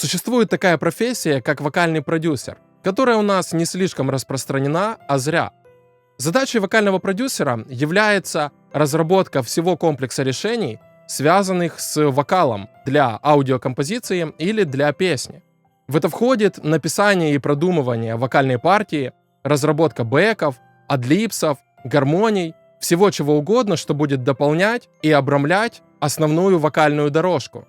Существует такая профессия, как вокальный продюсер, которая у нас не слишком распространена, а зря. Задачей вокального продюсера является разработка всего комплекса решений, связанных с вокалом для аудиокомпозиции или для песни. В это входит написание и продумывание вокальной партии, разработка бэков, адлипсов, гармоний, всего чего угодно, что будет дополнять и обрамлять основную вокальную дорожку.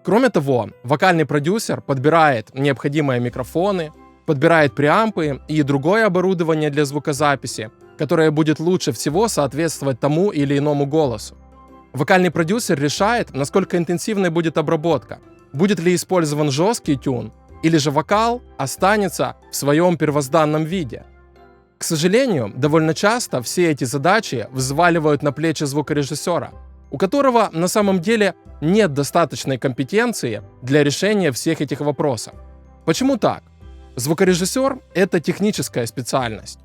Кроме того, вокальный продюсер подбирает необходимые микрофоны, подбирает преампы и другое оборудование для звукозаписи, которое будет лучше всего соответствовать тому или иному голосу. Вокальный продюсер решает, насколько интенсивной будет обработка, будет ли использован жесткий тюн, или же вокал останется в своем первозданном виде. К сожалению, довольно часто все эти задачи взваливают на плечи звукорежиссера, у которого на самом деле нет достаточной компетенции для решения всех этих вопросов. Почему так? Звукорежиссер — это техническая специальность.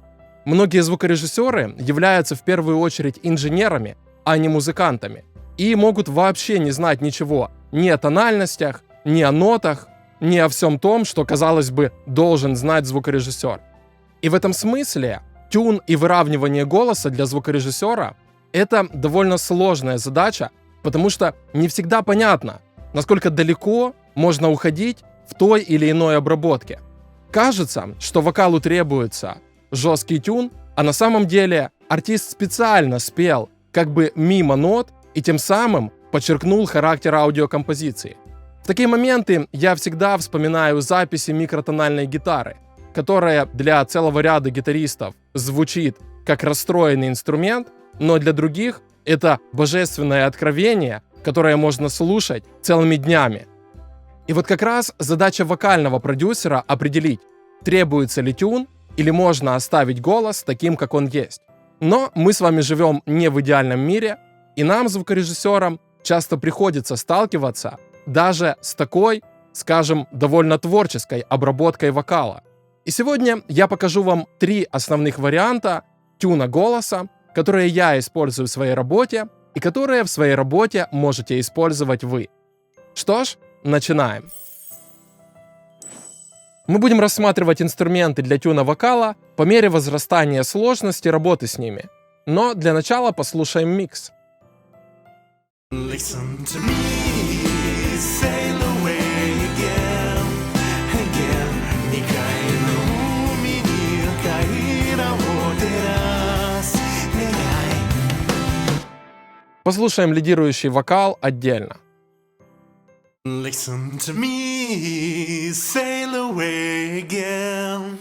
Многие звукорежиссеры являются в первую очередь инженерами, а не музыкантами, и могут вообще не знать ничего ни о тональностях, ни о нотах, ни о всем том, что, казалось бы, должен знать звукорежиссер. И в этом смысле тюн и выравнивание голоса для звукорежиссера — это довольно сложная задача, потому что не всегда понятно, насколько далеко можно уходить в той или иной обработке. Кажется, что вокалу требуется жесткий тюн, а на самом деле артист специально спел как бы мимо нот и тем самым подчеркнул характер аудиокомпозиции. В такие моменты я всегда вспоминаю записи микротональной гитары, которая для целого ряда гитаристов звучит как расстроенный инструмент, но для других это божественное откровение, которое можно слушать целыми днями. И вот как раз задача вокального продюсера определить, требуется ли тюн или можно оставить голос таким, как он есть. Но мы с вами живем не в идеальном мире, и нам, звукорежиссерам, часто приходится сталкиваться даже с такой, скажем, довольно творческой обработкой вокала. И сегодня я покажу вам 3 основных варианта тюна голоса, которые я использую в своей работе и которые в своей работе можете использовать вы. Что ж, начинаем. Мы будем рассматривать инструменты для тюна вокала по мере возрастания сложности работы с ними. Но для начала послушаем микс. Listen to me, sail away again, again. Послушаем лидирующий вокал отдельно. Listen to me, sail away again,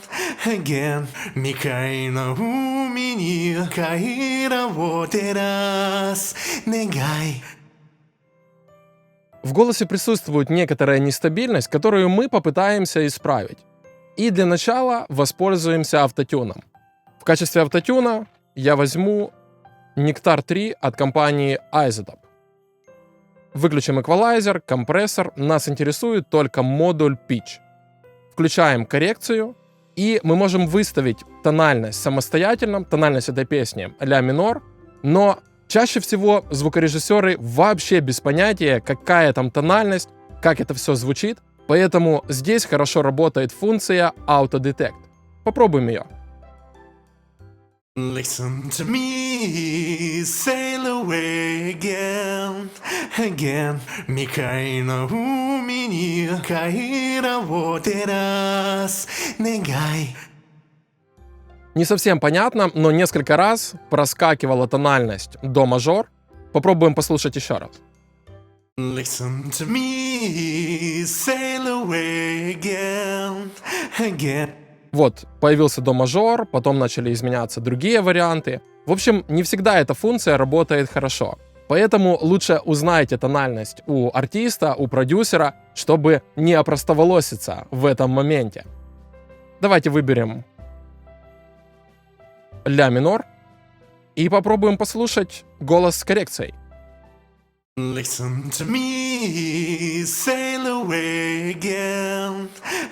again. 未開の海に回廊を照らす願い. В голосе присутствует некоторая нестабильность, которую мы попытаемся исправить. И для начала воспользуемся автотюном. В качестве автотюна я возьму Nectar 3 от компании iZotope. Выключим эквалайзер, компрессор, нас интересует только модуль Pitch. Включаем коррекцию, и мы можем выставить тональность самостоятельно, тональность этой песни ля минор, но чаще всего звукорежиссеры вообще без понятия, какая там тональность, как это все звучит, поэтому здесь хорошо работает функция Auto Detect. Попробуем ее. Listen to me, sail away again, again. 未開の海に回廊を照らす願い. Не совсем понятно, но несколько раз проскакивала тональность до мажор. Попробуем послушать еще раз. Listen to me, sail away again, again. Вот, появился до мажор, потом начали изменяться другие варианты. В общем, не всегда эта функция работает хорошо. Поэтому лучше узнайте тональность у артиста, у продюсера, чтобы не опростоволоситься в этом моменте. Давайте выберем ля минор и попробуем послушать голос с коррекцией. Listen to me, sail away again,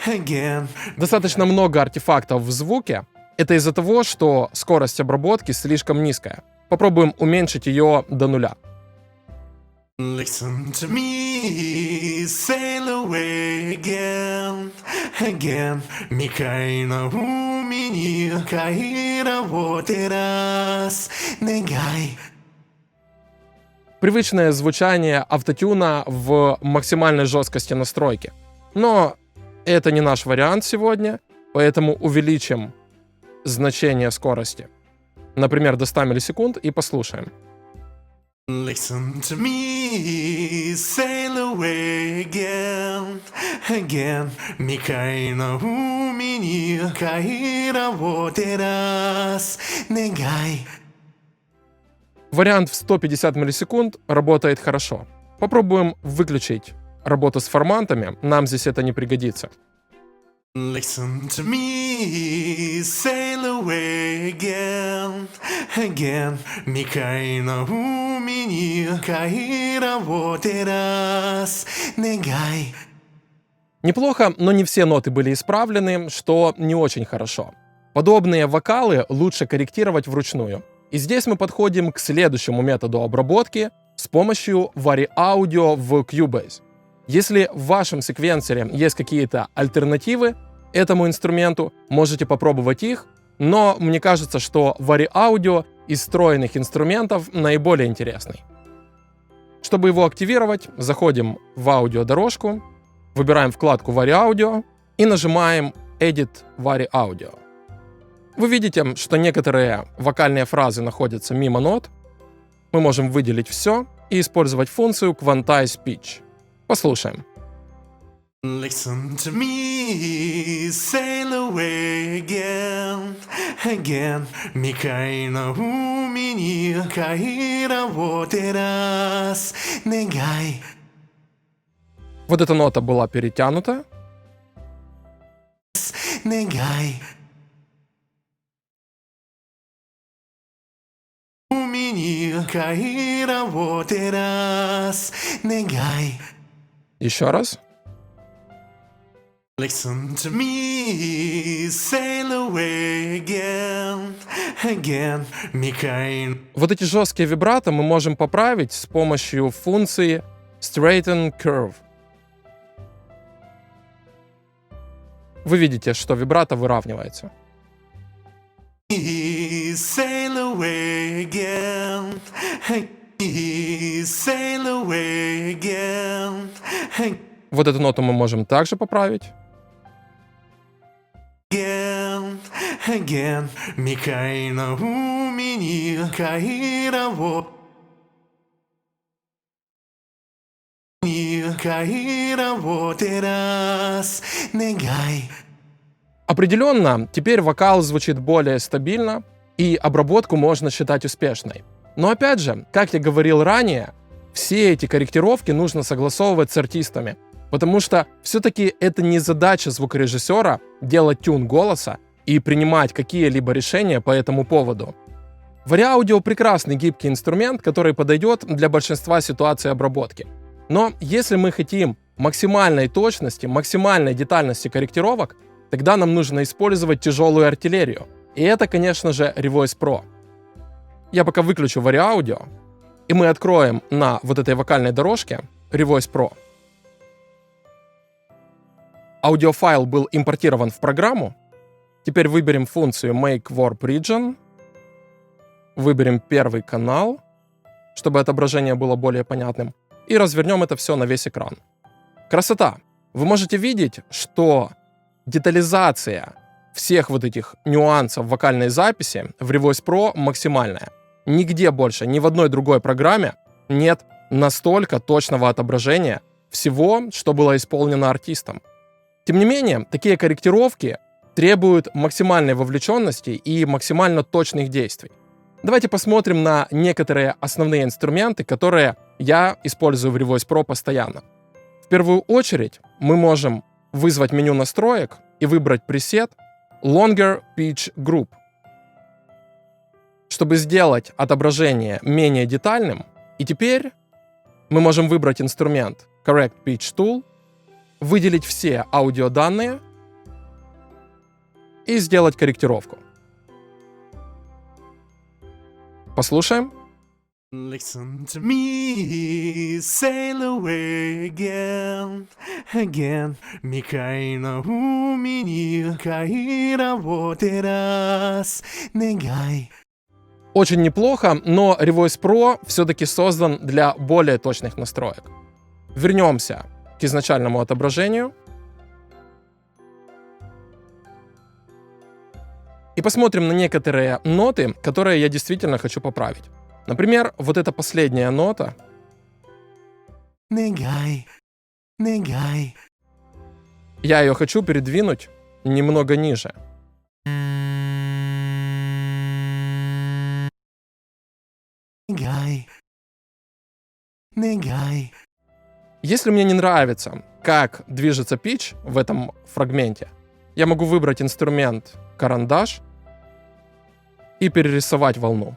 again. Достаточно много артефактов в звуке. Это из-за того, что скорость обработки слишком низкая. Попробуем уменьшить ее до 0. Listen to me, sail away again, again. Микай на умени, каира вотерас, негай. Привычное звучание автотюна в максимальной жесткости настройки. Но это не наш вариант сегодня, поэтому увеличим значение скорости. Например, до 100 миллисекунд и послушаем. Listen to me, sail away again, again. Микай на умени, каира вотерас, негай. Вариант в 150 миллисекунд работает хорошо. Попробуем выключить работу с формантами, нам здесь это не пригодится. Listen to me, sail away again, again. Микай на умени, каира вотерас, негай. Неплохо, но не все ноты были исправлены, что не очень хорошо. Подобные вокалы лучше корректировать вручную. И здесь мы подходим к следующему методу обработки с помощью Vari-Audio в Cubase. Если в вашем секвенсоре есть какие-то альтернативы этому инструменту, можете попробовать их, но мне кажется, что Vari-Audio из встроенных инструментов наиболее интересный. Чтобы его активировать, заходим в аудиодорожку, выбираем вкладку Vari-Audio и нажимаем Edit Vari-Audio. Вы видите, что некоторые вокальные фразы находятся мимо нот. Мы можем выделить все и использовать функцию Quantize Pitch. Послушаем. Listen to me, sail away again, again. Микай на умени, каира вотерас, негай. Вот эта нота была перетянута. Негай. Умени, каира вотерас, негай. Еще раз. Listen to me, sail away again, again. Микай. Вот эти жесткие вибрато мы можем поправить с помощью функции Straighten Curve. Вы видите, что вибрато выравнивается. Sail away again, sail away again. Вот эту ноту мы можем также поправить. Again, again. Микай на умени, каира каира вотерас, негай. Определенно, теперь вокал звучит более стабильно, и обработку можно считать успешной. Но опять же, как я говорил ранее, все эти корректировки нужно согласовывать с артистами, потому что все-таки это не задача звукорежиссера делать тюн голоса и принимать какие-либо решения по этому поводу. Vari-Audio прекрасный гибкий инструмент, который подойдет для большинства ситуаций обработки. Но если мы хотим максимальной точности, максимальной детальности корректировок, тогда нам нужно использовать тяжелую артиллерию. И это, конечно же, Revoice Pro. Я пока выключу Vari-Audio, и мы откроем на вот этой вокальной дорожке Revoice Pro. Аудиофайл был импортирован в программу. Теперь выберем функцию Make Warp Region. Выберем первый канал, чтобы отображение было более понятным. И развернем это все на весь экран. Красота! Вы можете видеть, что детализация всех вот этих нюансов вокальной записи в Revoice Pro максимальная. Нигде больше, ни в одной другой программе нет настолько точного отображения всего, что было исполнено артистом. Тем не менее, такие корректировки требуют максимальной вовлеченности и максимально точных действий. Давайте посмотрим на некоторые основные инструменты, которые я использую в Revoice Pro постоянно. В первую очередь мы можем вызвать меню настроек и выбрать пресет Longer Pitch Group. Чтобы сделать отображение менее детальным, и теперь мы можем выбрать инструмент Correct Pitch Tool, выделить все аудиоданные и сделать корректировку. Послушаем. Listen to me, sail away again, again. 未開の海に帰らを照らす願い。 Очень неплохо, но Revoice Pro все-таки создан для более точных настроек. Вернемся к изначальному отображению. И посмотрим на некоторые ноты, которые я действительно хочу поправить. Например, вот эта последняя нота. 願い、願い。 Я ее хочу передвинуть немного ниже. Если мне не нравится, как движется pitch в этом фрагменте, я могу выбрать инструмент карандаш и перерисовать волну.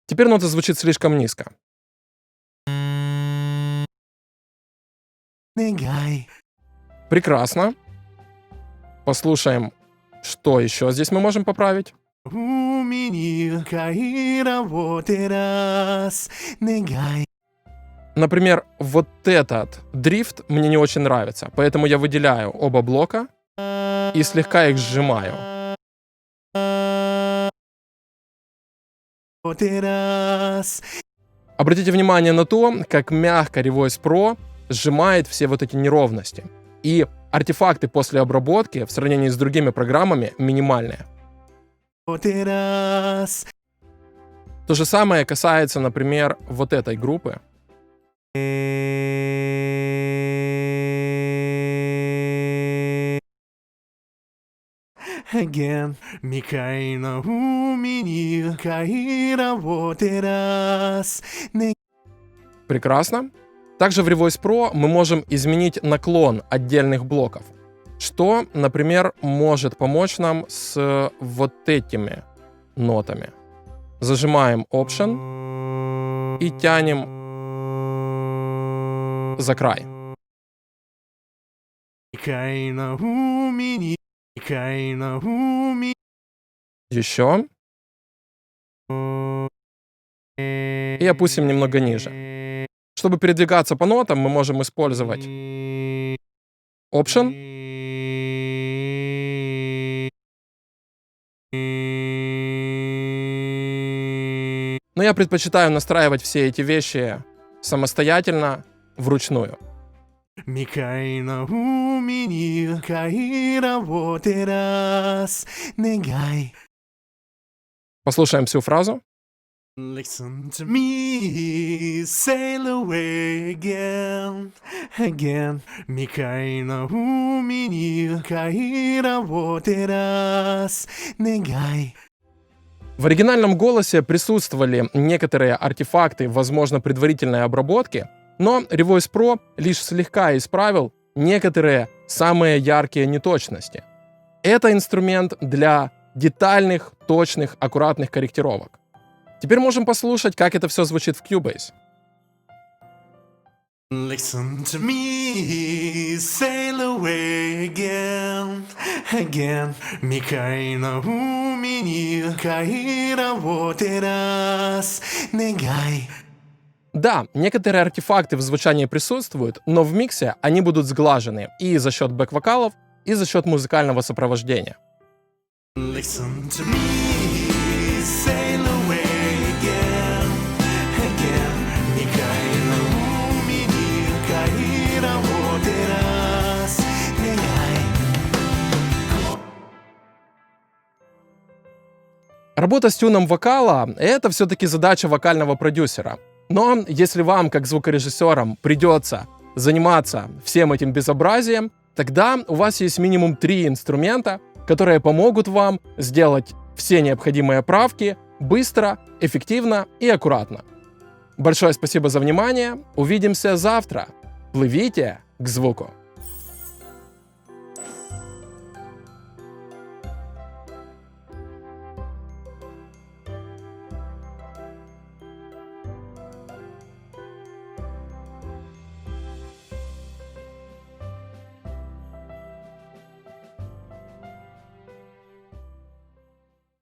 Теперь нота звучит слишком низко. Прекрасно. Послушаем, что еще здесь мы можем поправить. Например, вот этот дрифт мне не очень нравится, поэтому я выделяю оба блока и слегка их сжимаю. Обратите внимание на то, как мягко Revoice Pro сжимает все вот эти неровности. И артефакты после обработки в сравнении с другими программами минимальные. То же самое касается, например, вот этой группы. Again, 未開の海に帰らを照らす願い。 Прекрасно. Также в Revoice Pro мы можем изменить наклон отдельных блоков, что, например, может помочь нам с вот этими нотами. Зажимаем Option и тянем за край. 未開の海に Еще. И опустим немного ниже. Чтобы передвигаться по нотам, мы можем использовать Option. Но я предпочитаю настраивать все эти вещи самостоятельно, вручную. 未開の海に帰らを照らす願い。 Послушаем всю фразу. Listen to me, sail away again, again. 未開の海に帰らを照らす願い。 В оригинальном голосе присутствовали некоторые артефакты, возможно, предварительной обработки, но Revoice Pro лишь слегка исправил некоторые самые яркие неточности. Это инструмент для детальных, точных, аккуратных корректировок. Теперь можем послушать, как это все звучит в Cubase. Listen to me, sail away again, again. 未開の海に帰らを照らす願い。 Да, некоторые артефакты в звучании присутствуют, но в миксе они будут сглажены и за счет бэк-вокалов, и за счет музыкального сопровождения. Listen to me, sail away again, again. 未開の海に帰らを照らす願い。 Работа с тюном вокала — это все-таки задача вокального продюсера. Но если вам, как звукорежиссерам, придется заниматься всем этим безобразием, тогда у вас есть минимум 3 инструмента, которые помогут вам сделать все необходимые правки быстро, эффективно и аккуратно. Большое спасибо за внимание. Увидимся завтра. Плывите к звуку.